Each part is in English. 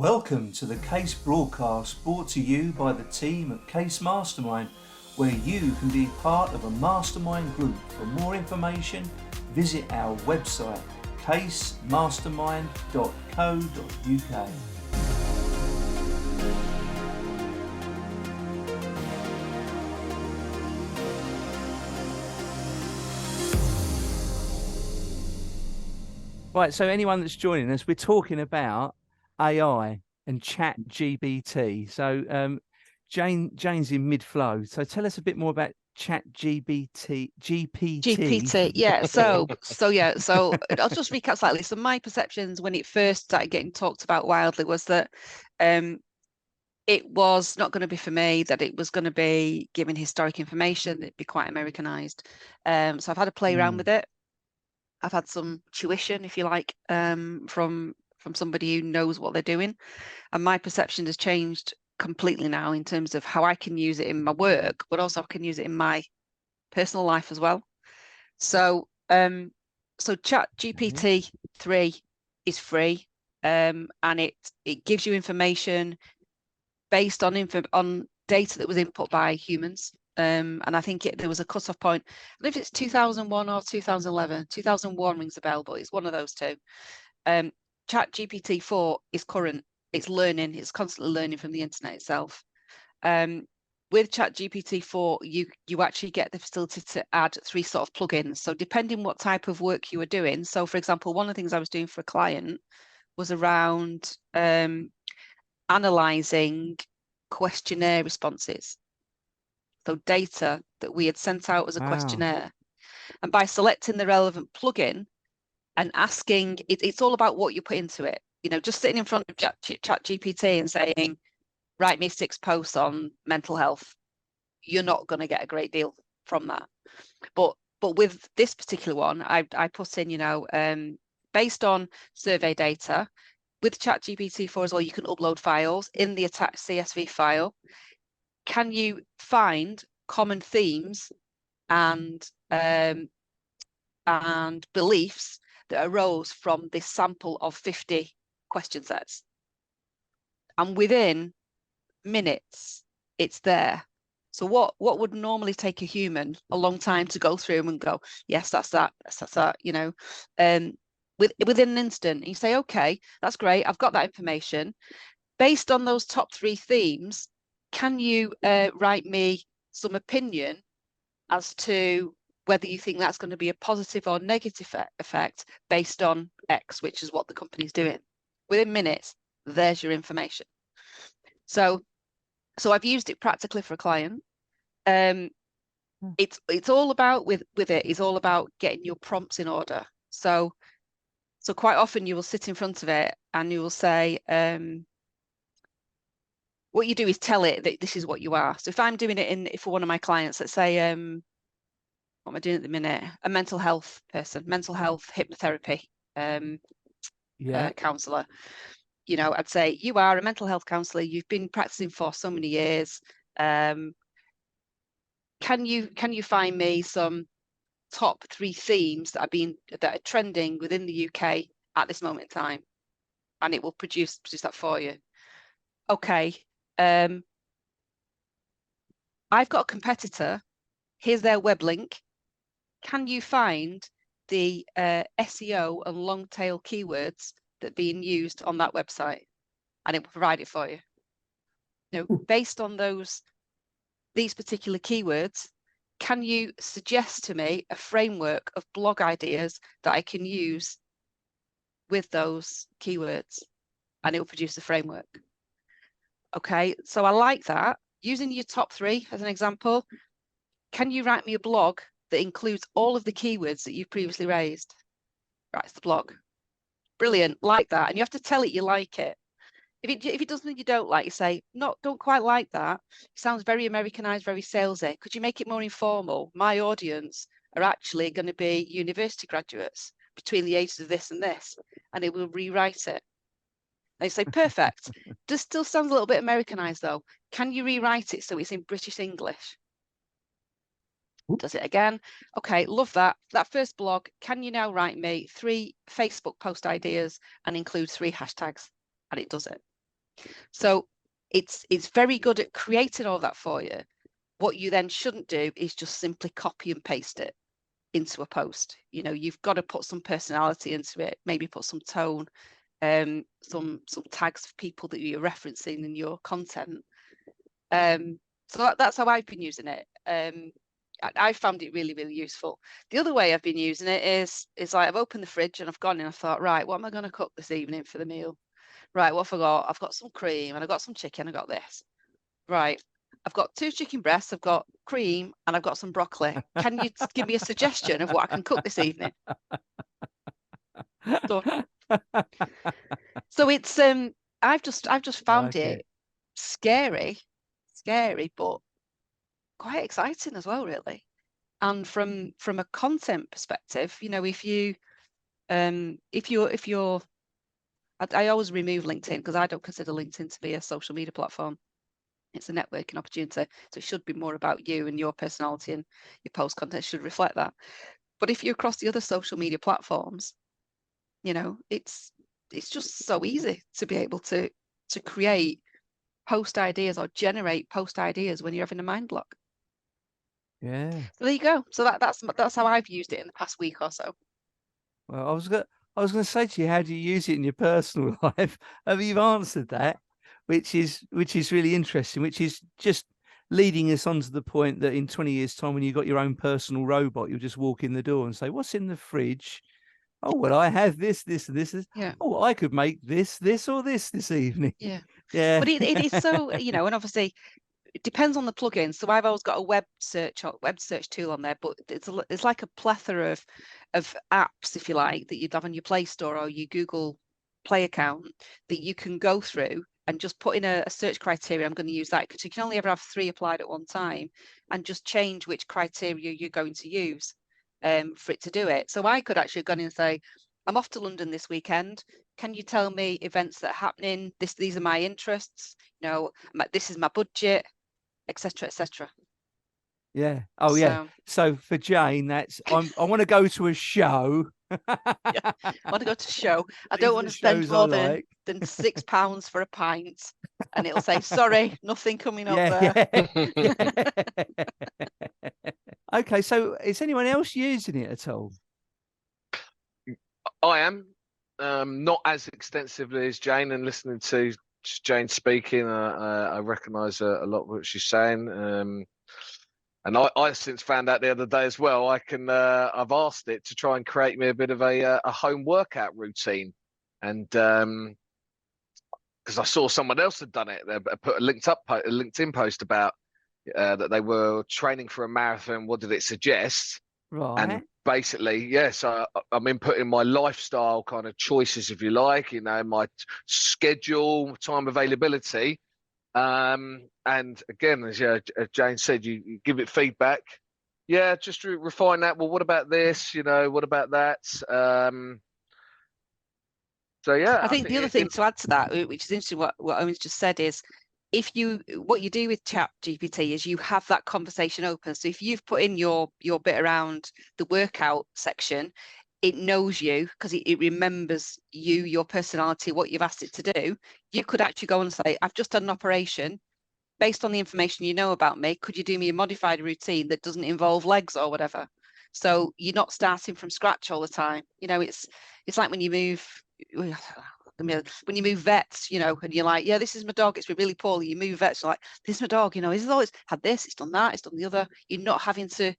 Welcome to the Case broadcast brought to you by the team at Case Mastermind, where you can be part of a mastermind group. For more information, visit our website casemastermind.co.uk. Right, so anyone that's joining us, we're talking about AI and chat GPT. So Jane's in mid-flow. So tell us a bit more about chat GPT. GPT, yeah. So I'll just recap slightly. So my perceptions when it first started getting talked about wildly was that it was not going to be for me, that it was going to be giving historic information, it'd be quite Americanized. So I've had to play around with it. I've had some tuition, if you like, from somebody who knows what they're doing. And my perception has changed completely now in terms of how I can use it in my work, but also I can use it in my personal life as well. So Chat GPT 3 is free, and it gives you information based on data that was input by humans. And I think there was a cutoff point. I don't know if it's 2001 or 2011. 2001 rings a bell, but it's one of those two. Chat GPT 4 is current. It's learning. It's constantly learning from the internet itself. With Chat GPT 4, you actually get the facility to add 3 sort of plugins. So depending what type of work you are doing. So for example, one of the things I was doing for a client was around analyzing questionnaire responses. So data that we had sent out as a questionnaire. And by selecting the relevant plugin and asking, it's all about what you put into it. You know, just sitting in front of Chat GPT and saying, write me 6 posts on mental health, you're not going to get a great deal from that. But with this particular one, I put in, you know, based on survey data, with Chat GPT 4 as well, you can upload files in the attached CSV file. Can you find common themes and beliefs that arose from this sample of 50 question sets? And within minutes, it's there. So what would normally take a human a long time to go through and go, yes, that's that, you know, within an instant, you say, okay, that's great, I've got that information. Based on those top 3 themes, can you write me some opinion as to whether you think that's going to be a positive or negative effect based on X, which is what the company's doing? Within minutes, there's your information. So I've used it practically for a client. It's all about with it is all about getting your prompts in order. So quite often you will sit in front of it and you will say, what you do is tell it that this is what you are. So if I'm doing it for one of my clients, let's say, what am I doing at the minute? A mental health person, mental health hypnotherapy counsellor. You know, I'd say, you are a mental health counsellor. You've been practicing for so many years. Can you find me some top 3 themes that are trending within the UK at this moment in time? And it will produce that for you. Okay. I've got a competitor. Here's their web link. Can you find the SEO and long tail keywords that are being used on that website? And it will provide it for you. You know, based on these particular keywords, can you suggest to me a framework of blog ideas that I can use with those keywords? And it will produce the framework. Okay, so I like that. Using your top 3 as an example, can you write me a blog that includes all of the keywords that you've previously raised? Writes the blog. Brilliant, like that. And you have to tell it you like it. If it does something you don't like, you say, no, don't quite like that. It sounds very Americanized, very salesy. Could you make it more informal? My audience are actually going to be university graduates between the ages of this and this, and it will rewrite it. They say, perfect. Does still sound a little bit Americanized though. Can you rewrite it so it's in British English? Does it again. Okay, love that. That first blog, can you now write me 3 Facebook post ideas and include 3 hashtags? And it does it. So it's very good at creating all that for you. What you then shouldn't do is just simply copy and paste it into a post. You know, you've got to put some personality into it, maybe put some tone, some tags of people that you're referencing in your content. So that's how I've been using it. I found it really, really useful. The other way I've been using it is like I've opened the fridge and I've gone in and I've thought, right, what am I going to cook this evening for the meal? Right, what have I got? I've got some cream and I've got some chicken. I got this. Right, I've got 2 chicken breasts, I've got cream, and I've got some broccoli. Can you give me a suggestion of what I can cook this evening? Done. So it's I've just found it scary, but quite exciting as well, really. And from a content perspective, you know, if you're I always remove LinkedIn because I don't consider LinkedIn to be a social media platform. It's a networking opportunity. So it should be more about you and your personality, and your post content should reflect that. But if you're across the other social media platforms, you know, it's just so easy to be able to create post ideas or generate post ideas when you're having a mind block. Yeah. So there you go. So that's how I've used it in the past week or so. Well, I was going to say to you, how do you use it in your personal life? You've answered that, which is really interesting, which is just leading us on to the point that in 20 years' time, when you've got your own personal robot, you'll just walk in the door and say, "What's in the fridge?" "Oh, well, I have this, this, and this." Yeah. "Oh, I could make this, or this evening." Yeah. Yeah. But it is so, you know, and obviously it depends on the plugin. So I've always got a web search tool on there, but it's like a plethora of apps, if you like, that you'd have on your Play Store or your Google Play account that you can go through and just put in a search criteria. I'm going to use that because you can only ever have 3 applied at one time, and just change which criteria you're going to use for it to do it. So I could actually go in and say, I'm off to London this weekend. Can you tell me events that are happening? These are my interests. You know, this is my budget, etc., etc. Yeah. Oh, yeah. So for Jane, that's I want to go to a show. Yeah, I want to go to a show. I These don't are want the to spend shows more I than £6 for a pint. And it'll say, sorry, nothing coming up there. Yeah. Okay, so is anyone else using it at all? I am, not as extensively as Jane, and listening to Jane speaking, I recognise a lot of what she's saying. And I since found out the other day as well, I've asked it to try and create me a bit of a home workout routine. And because I saw someone else had done it, they put a LinkedIn post about that they were training for a marathon. What did it suggest? Right. And basically, yeah, so I'm inputting my lifestyle kind of choices, if you like, you know, my schedule, time availability. And again, as Jane said, you give it feedback. Yeah, just to refine that. Well, what about this? You know, what about that? So yeah, I think the other thing to add to that, which is interesting, what Owen's just said, is what you do with Chat GPT is you have that conversation open. So if you've put in your bit around the workout section, it knows you because it remembers you, your personality, what you've asked it to do. You could actually go and say, I've just done an operation. Based on the information you know about me, could you do me a modified routine that doesn't involve legs or whatever? So you're not starting from scratch all the time. You know, it's like when you move vets, you know, and you're like, yeah, this is my dog, it's been really poorly. You move vets, you're like, this is my dog, you know, it's always had this, it's done that, it's done the other. You're not having to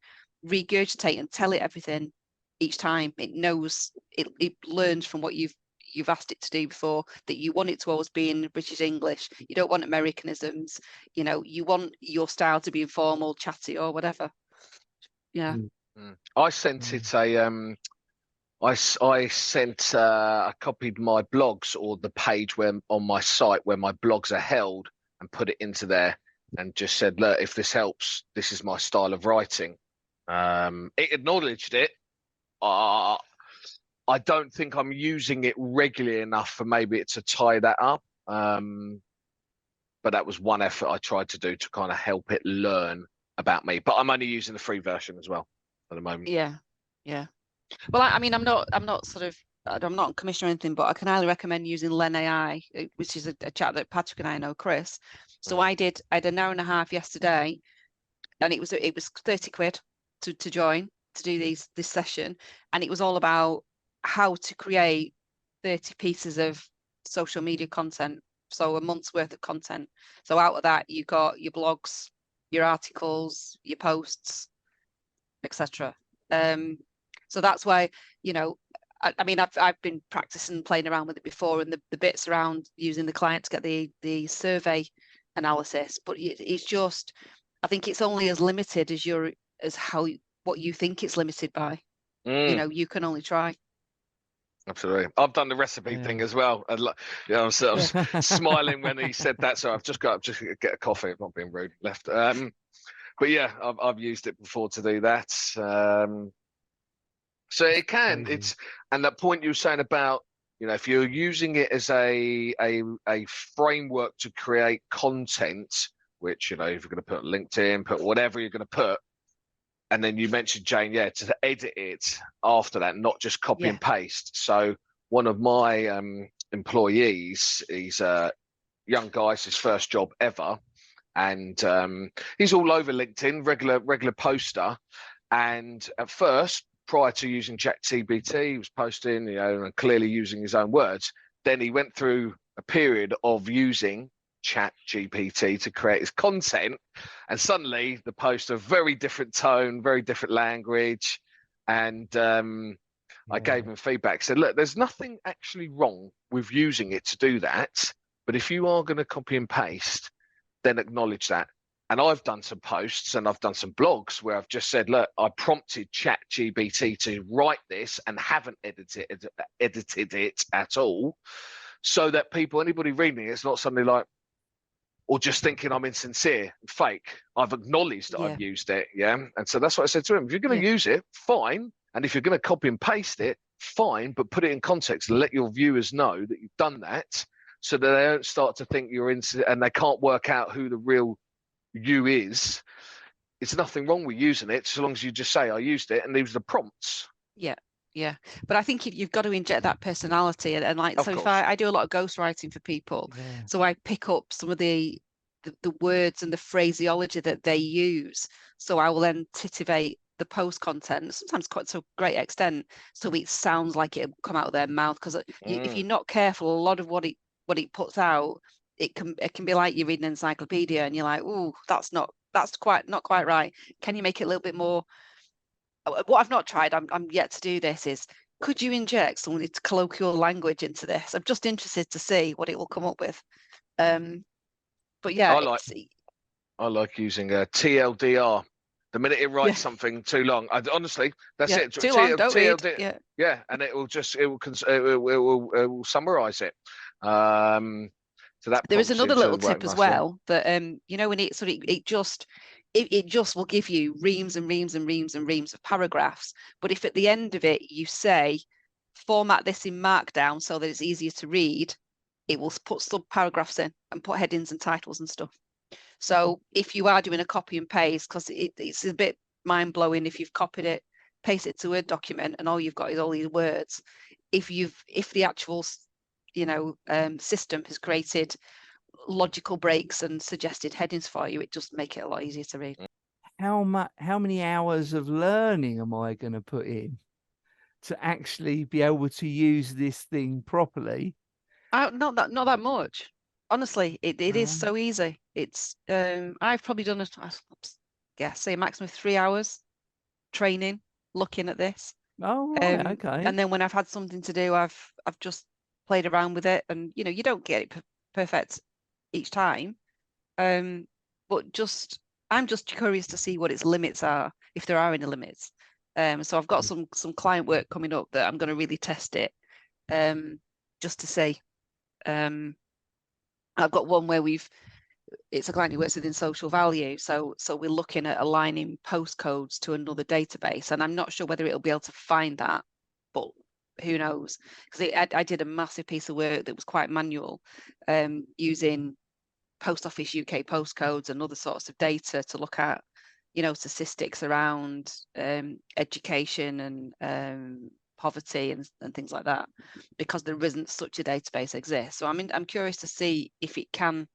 regurgitate and tell it everything each time. It knows, it learns from what you've asked it to do before, that you want it to always be in British English. You don't want Americanisms, you know, you want your style to be informal, chatty or whatever. Yeah. I sent it I copied my blogs, or the page where on my site where my blogs are held, and put it into there and just said, look, if this helps, this is my style of writing. It acknowledged it. I don't think I'm using it regularly enough for maybe it to tie that up. But that was one effort I tried to do to kind of help it learn about me. But I'm only using the free version as well at the moment. Yeah. Well, I mean, I'm not sort of I'm not on commission or anything, but I can highly recommend using Len AI, which is a chat that Patrick and I know, Chris. So I had an hour and a half yesterday, and it was 30 quid to join to do this session, and it was all about how to create 30 pieces of social media content, so a month's worth of content. So out of that, you got your blogs, your articles, your posts, etc. So that's why, you know, I mean, I've been practicing playing around with it before, and the bits around using the client to get the survey analysis, but it's just, I think it's only as limited as what you think it's limited by. You know, you can only try. Absolutely. I've done the recipe thing as well. And I was smiling when he said that. So I've just got to get a coffee. I'm not being rude. Left. But yeah, I've used it before to do that. So it can. It's, and that point you were saying about, you know, if you're using it as a framework to create content, which, you know, if you're going to put LinkedIn, put whatever you're going to put, and then you mentioned, Jane, to edit it after that, not just copy and paste. So one of my employees, he's a young guy, it's his first job ever, and he's all over LinkedIn, regular poster. And at first, prior to using ChatGPT, he was posting, you know, and clearly using his own words. Then he went through a period of using ChatGPT to create his content, and suddenly the posts are very different tone, very different language. And I gave him feedback, said, look, there's nothing actually wrong with using it to do that, but if you are going to copy and paste, then acknowledge that. And I've done some posts and I've done some blogs where I've just said, look, I prompted ChatGPT to write this and haven't edited it at all, so that anybody reading it's not suddenly like, or just thinking I'm insincere, fake. I've acknowledged that I've used it, And so that's what I said to him. If you're going to use it, fine. And if you're going to copy and paste it, fine, but put it in context and let your viewers know that you've done that, so that they don't start to think you're and they can't work out who the real you is. It's nothing wrong with using it, so long as you just say I used it and leaves the prompts. Yeah, but I think you've got to inject that personality, and like, so if I do a lot of ghostwriting for people, so I pick up some of the words and the phraseology that they use, so I will then titivate the post content, sometimes quite to a great extent, so it sounds like it come out of their mouth. Because if you're not careful, a lot of what it puts out, it can be like you're reading an encyclopedia, and you're like, oh, that's not quite right. Can you make it a little bit more? What I've not tried, I'm yet to do this, is could you inject some of its colloquial language into this? I'm just interested to see what it will come up with. But yeah, I like using TLDR. The minute it writes something too long, honestly, that's it. Too long, don't read. And it will summarize it. So that there is another little tip as well, that you know, when it just will give you reams and reams and reams and reams of paragraphs. But if at the end of it you say, format this in Markdown so that it's easier to read, it will put sub paragraphs in and put headings and titles and stuff. So if you are doing a copy and paste, because it's a bit mind blowing if you've copied it, paste it to a Word document, and all you've got is all these words. If the actual, you know, system has created logical breaks and suggested headings for you, it just make it a lot easier to read. How many hours of learning am I going to put in to actually be able to use this thing properly? Not that much. Honestly, it is so easy. It's I've probably done say a maximum of 3 hours training, looking at this. Oh, right, okay. And then when I've had something to do, I've just played around with it, and you know, you don't get it perfect each time, but I'm just curious to see what its limits are, if there are any limits. So I've got some client work coming up that I'm going to really test it, just to see. I've got one where it's a client who works within social value, so we're looking at aligning postcodes to another database, and I'm not sure whether it'll be able to find that, but who knows? Because I did a massive piece of work that was quite manual, using Post Office UK postcodes and other sorts of data to look at, you know, statistics around education and poverty and things like that, because there isn't such a database exists. So I'm curious to see if it can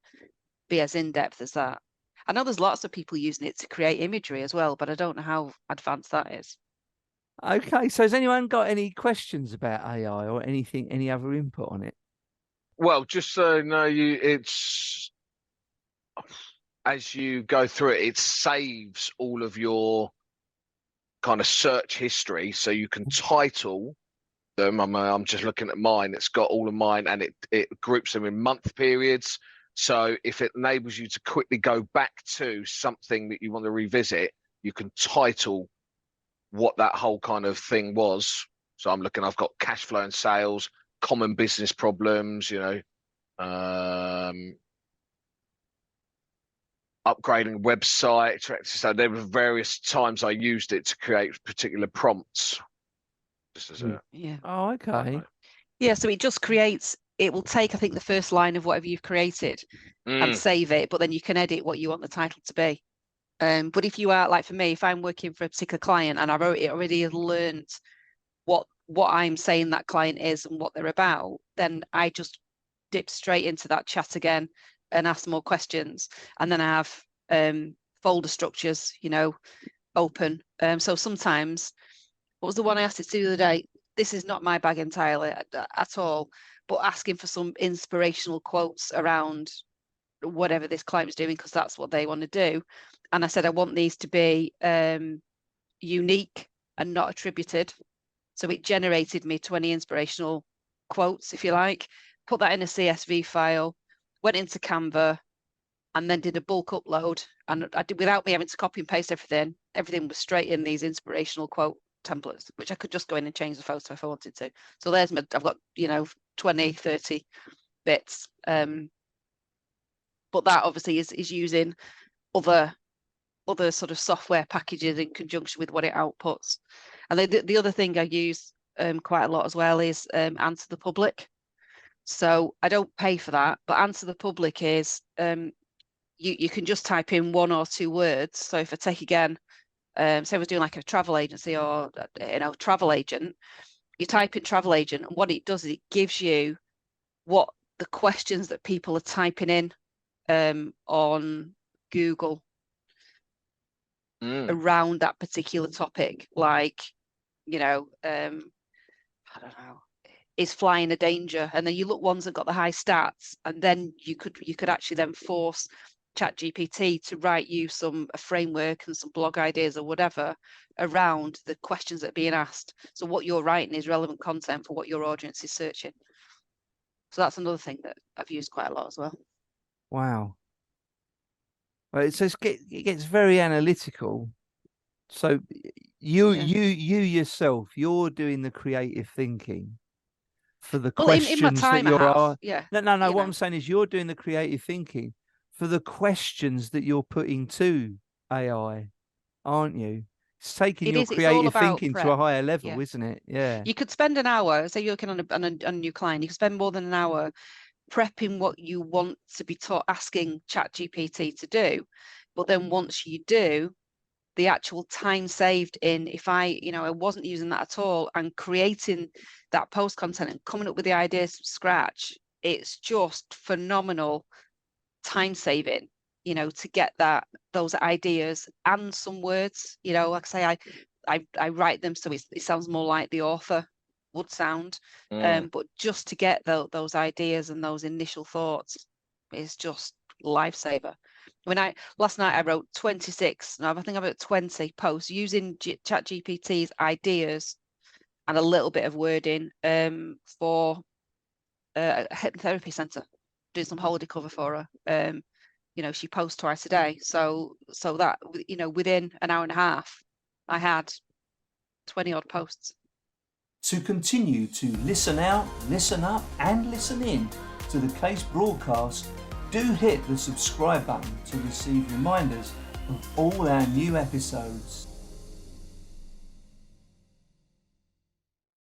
be as in-depth as that. I know there's lots of people using it to create imagery as well, but I don't know how advanced that is. Okay, so has anyone got any questions about AI or anything, any other input on it? Well, just so you know, it's as you go through it, it saves all of your kind of search history, so you can title them. I'm just looking at mine. It's got all of mine, and it groups them in month periods. So if it enables you to quickly go back to something that you want to revisit, you can title what that whole kind of thing was. So I've got cash flow and sales, common business problems, upgrading website. So there were various times I used it to create particular prompts. Just as a Oh, okay. Yeah, so it just creates, it will take, I think, the first line of whatever you've created and save it, but then you can edit what you want the title to be. But if you are, like for me, if I'm working for a particular client and I wrote it already, has learned what I'm saying that client is and what they're about, then I just dip straight into that chat again and ask more questions. And then I have folder structures, open. So sometimes, what was the one I asked it to do the other day? This is not my bag entirely at all, but asking for some inspirational quotes around whatever this client is doing, because that's what they want to do. And I said, I want these to be unique and not attributed. So it generated me 20 inspirational quotes, if you like, put that in a CSV file, went into Canva, and then did a bulk upload. And I did, without me having to copy and paste everything was straight in these inspirational quote templates, which I could just go in and change the photo if I wanted to. So there's I've got 20, 30 bits. But that obviously is using other sort of software packages in conjunction with what it outputs. And the other thing I use quite a lot as well is Answer the Public. So I don't pay for that, but Answer the Public is you can just type in 1 or 2 words. So if I take again, say I was doing like a travel agency or travel agent, you type in travel agent, and what it does is it gives you what the questions that people are typing in on Google around that particular topic, like I don't know, is flying a danger? And then you look ones that got the high stats, and then you could actually then force ChatGPT to write you a framework and some blog ideas or whatever around the questions that are being asked. So what you're writing is relevant content for what your audience is searching. So that's another thing that I've used quite a lot as well. Wow. Well, so it gets very analytical. So you yourself, you're doing the creative thinking for the questions in my time that you're I have, No. What I'm saying is you're doing the creative thinking for the questions that you're putting to AI, aren't you? It's taking your creative thinking to a higher level, isn't it? Yeah. You could spend an hour, say you're looking on a new client, you could spend more than an hour prepping what you want to be asking ChatGPT to do. But then once you do, the actual time saved in, if I wasn't using that at all and creating that post content and coming up with the ideas from scratch, it's just phenomenal time saving, to get those ideas and some words, like I say, I write them so it sounds more like the author would sound, but just to get those ideas and those initial thoughts is just lifesaver. Last night I wrote 26, no, I think about 20 posts using ChatGPT's ideas and a little bit of wording for a hypnotherapy centre, doing some holiday cover for her. She posts twice a day, so that within an hour and a half I had 20 odd posts. To continue to listen out, listen up and listen in to the Case broadcast, do hit the subscribe button to receive reminders of all our new episodes.